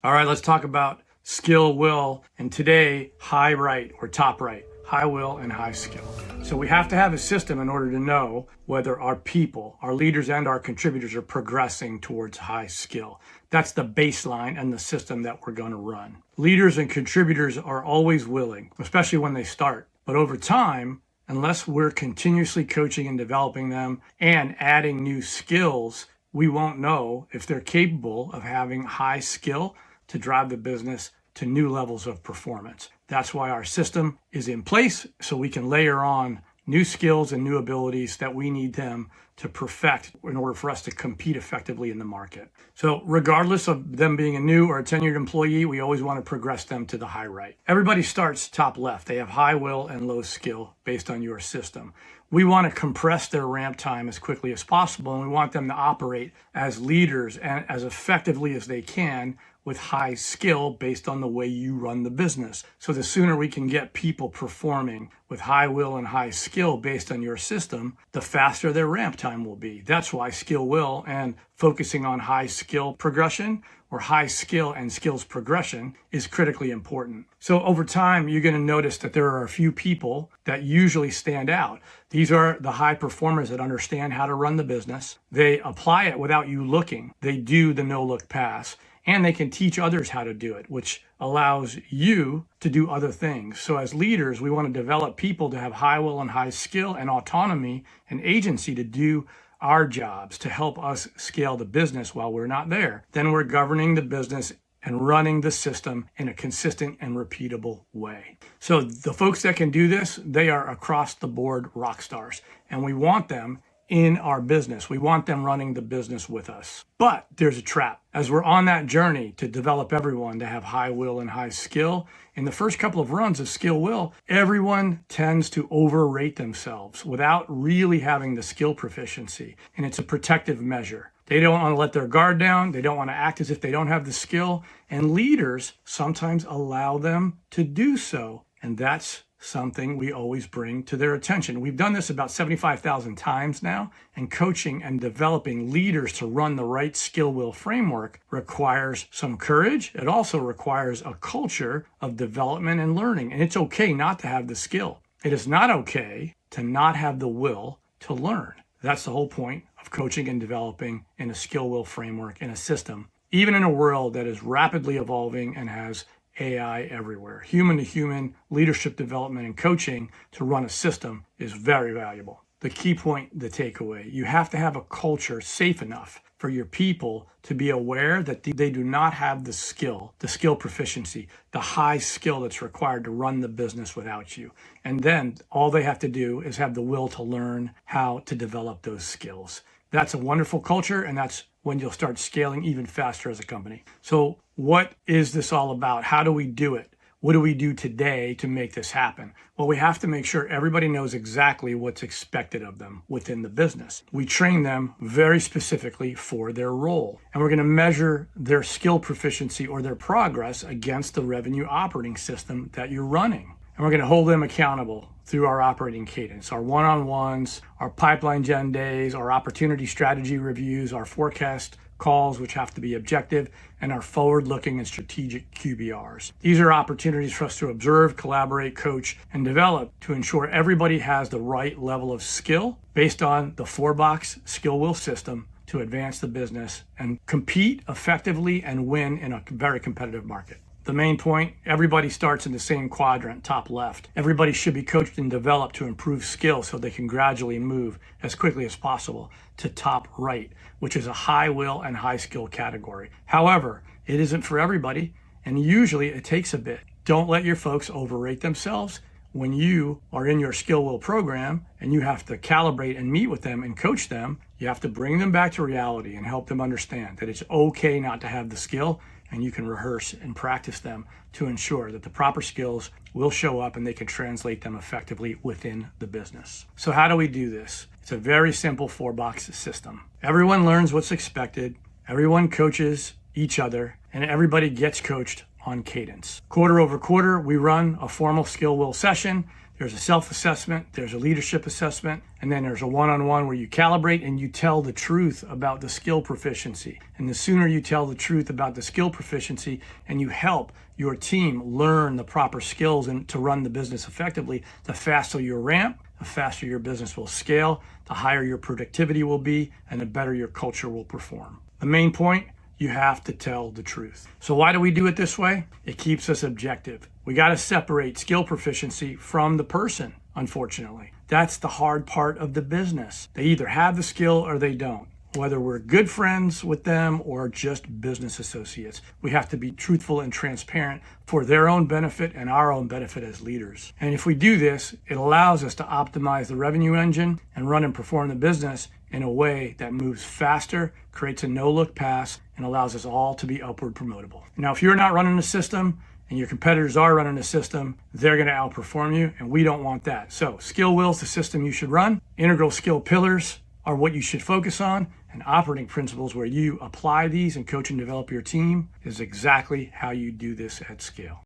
All right, let's talk about skill, will, and today, high right or top right, high will and high skill. So we have to have a system in order to know whether our people, our leaders and our contributors are progressing towards high skill. That's the baseline and the system that we're going to run. Leaders and contributors are always willing, especially when they start. But over time, unless we're continuously coaching and developing them and adding new skills, we won't know if they're capable of having high skill to drive the business to new levels of performance. That's why our system is in place, so we can layer on new skills and new abilities that we need them to perfect in order for us to compete effectively in the market. So regardless of them being a new or a tenured employee, we always want to progress them to the high right. Everybody starts top left. They have high will and low skill based on your system. We want to compress their ramp time as quickly as possible, and we want them to operate as leaders and as effectively as they can with high skill based on the way you run the business. So the sooner we can get people performing with high will and high skill based on your system, the faster their ramp time will be. That's why skill will and focusing on high skill progression or high skill and skills progression is critically important. So over time, you're going to notice that there are a few people that usually stand out. These are the high performers that understand how to run the business. They apply it without you looking. They do the no-look pass, and they can teach others how to do it, which allows you to do other things. So as leaders, we want to develop people to have high will and high skill and autonomy and agency to do our jobs to help us scale the business while we're not there. Then we're governing the business and running the system in a consistent and repeatable way. So the folks that can do this, they are across the board rock stars, and we want them in our business. We want them running the business with us. But there's a trap. As we're on that journey to develop everyone to have high will and high skill, in the first couple of runs of skill will, everyone tends to overrate themselves without really having the skill proficiency. And it's a protective measure. They don't want to let their guard down. They don't want to act as if they don't have the skill. And leaders sometimes allow them to do so. And that's something we always bring to their attention. We've done this about 75,000 times now, and coaching and developing leaders to run the right skill will framework requires some courage. It also requires a culture of development and learning. And it's okay not to have the skill. It is not okay to not have the will to learn. That's the whole point of coaching and developing in a skill will framework, in a system, even in a world that is rapidly evolving and has AI everywhere. Human to human leadership development and coaching to run a system is very valuable. The key point, the takeaway, you have to have a culture safe enough for your people to be aware that they do not have the skill proficiency, the high skill that's required to run the business without you. And then all they have to do is have the will to learn how to develop those skills. That's a wonderful culture, and that's when you'll start scaling even faster as a company. So what is this all about? How do we do it? What do we do today to make this happen? Well, we have to make sure everybody knows exactly what's expected of them within the business. We train them very specifically for their role, and we're going to measure their skill proficiency or their progress against the revenue operating system that you're running. And we're going to hold them accountable through our operating cadence, our one-on-ones, our pipeline gen days, our opportunity strategy reviews, our forecast calls, which have to be objective, and our forward-looking and strategic QBRs. These are opportunities for us to observe, collaborate, coach, and develop to ensure everybody has the right level of skill based on the 4-box skill will system to advance the business and compete effectively and win in a very competitive market. The main point, everybody starts in the same quadrant, top left. Everybody should be coached and developed to improve skill so they can gradually move as quickly as possible to top right, which is a high will and high skill category. However, it isn't for everybody, and usually it takes a bit. Don't let your folks overrate themselves. When you are in your skill will program and you have to calibrate and meet with them and coach them, you have to bring them back to reality and help them understand that it's okay not to have the skill, and you can rehearse and practice them to ensure that the proper skills will show up and they can translate them effectively within the business. So how do we do this? It's a very simple 4-box system. Everyone learns what's expected, everyone coaches each other, and everybody gets coached on cadence. Quarter over quarter, we run a formal skill will session. There's a self-assessment, there's a leadership assessment, and then there's a one-on-one where you calibrate and you tell the truth about the skill proficiency. And the sooner you tell the truth about the skill proficiency and you help your team learn the proper skills and to run the business effectively, the faster your ramp, the faster your business will scale, the higher your productivity will be, and the better your culture will perform. The main point, you have to tell the truth. So why do we do it this way? It keeps us objective. We got to separate skill proficiency from the person, unfortunately. That's the hard part of the business. They either have the skill or they don't. Whether we're good friends with them or just business associates, we have to be truthful and transparent for their own benefit and our own benefit as leaders. And if we do this, it allows us to optimize the revenue engine and run and perform the business in a way that moves faster, creates a no-look pass, and allows us all to be upward promotable. Now, if you're not running the system and your competitors are running the system, they're going to outperform you, and we don't want that. So Skill Will is the system you should run. Integral skill pillars are what you should focus on, and operating principles where you apply these and coach and develop your team is exactly how you do this at scale.